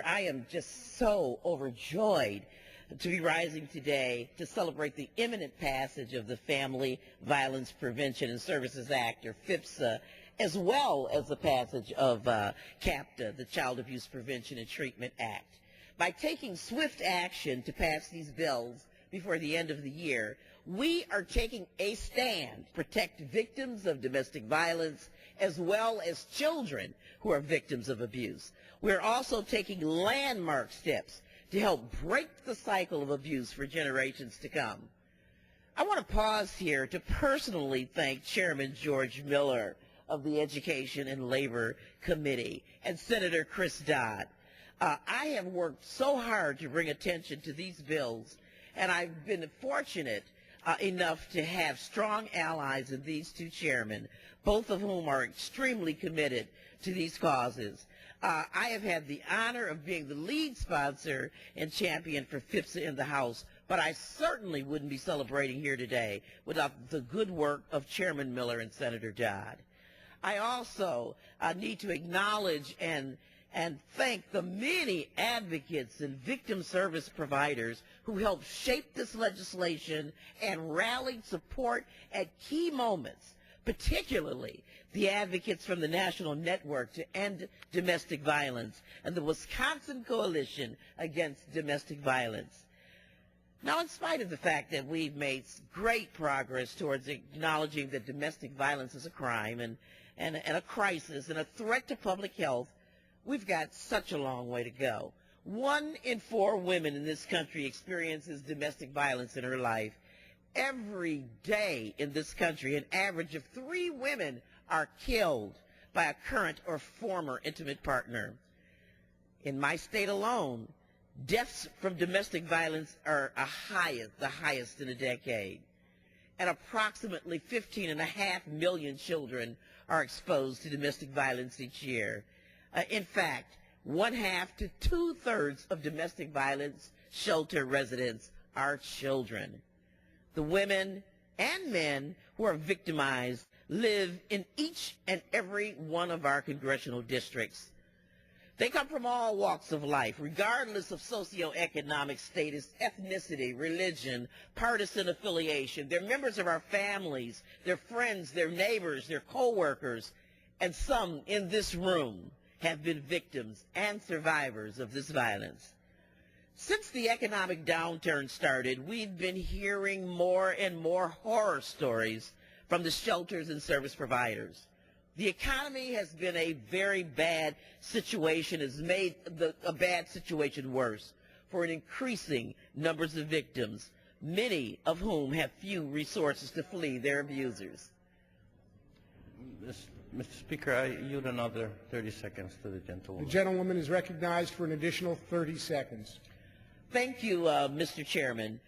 I am just so overjoyed to be rising today to celebrate the imminent passage of the Family Violence Prevention and Services Act, or FIPSA, as well as the passage of CAPTA, the Child Abuse Prevention and Treatment Act. By taking swift action to pass these bills before the end of the year, we are taking a stand to protect victims of domestic violence as well as children who are victims of abuse. We're also taking landmark steps to help break the cycle of abuse for generations to come. I want to pause here to personally thank Chairman George Miller of the Education and Labor Committee and Senator Chris Dodd. I have worked so hard to bring attention to these bills, and I've been fortunate enough to have strong allies in these two chairmen, both of whom are extremely committed to these causes. I have had the honor of being the lead sponsor and champion for FIPSA in the House, but I certainly wouldn't be celebrating here today without the good work of Chairman Miller and Senator Dodd. I also need to acknowledge and thank the many advocates and victim service providers who helped shape this legislation and rallied support at key moments, particularly the advocates from the National Network to End Domestic Violence and the Wisconsin Coalition Against Domestic Violence. Now, in spite of the fact that we've made great progress towards acknowledging that domestic violence is a crime and a crisis and a threat to public health, we've got such a long way to go. 1 in 4 women in this country experiences domestic violence in her life. Every day in this country, an average of 3 women are killed by a current or former intimate partner. In my state alone, deaths from domestic violence are the highest in a decade. And approximately 15.5 million children are exposed to domestic violence each year. In fact, 1/2 to 2/3 of domestic violence shelter residents are children. The women and men who are victimized live in each and every one of our congressional districts. They come from all walks of life, regardless of socioeconomic status, ethnicity, religion, partisan affiliation. They're members of our families, they're friends, they're neighbors, they're co-workers, and some in this room have been victims and survivors of this violence. Since the economic downturn started, we've been hearing more and more horror stories from the shelters and service providers. The economy has been a very bad situation, has made a bad situation worse for an increasing numbers of victims, many of whom have few resources to flee their abusers. Mr. Speaker, I yield another 30 seconds to the gentlewoman. The gentlewoman is recognized for an additional 30 seconds. Thank you, Mr. Chairman.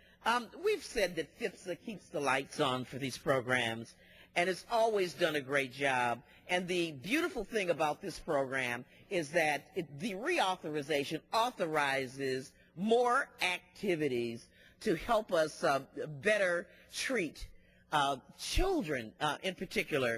We've said that FIPSA keeps the lights on for these programs, and it's always done a great job. And the beautiful thing about this program is that the reauthorization authorizes more activities to help us better treat children in particular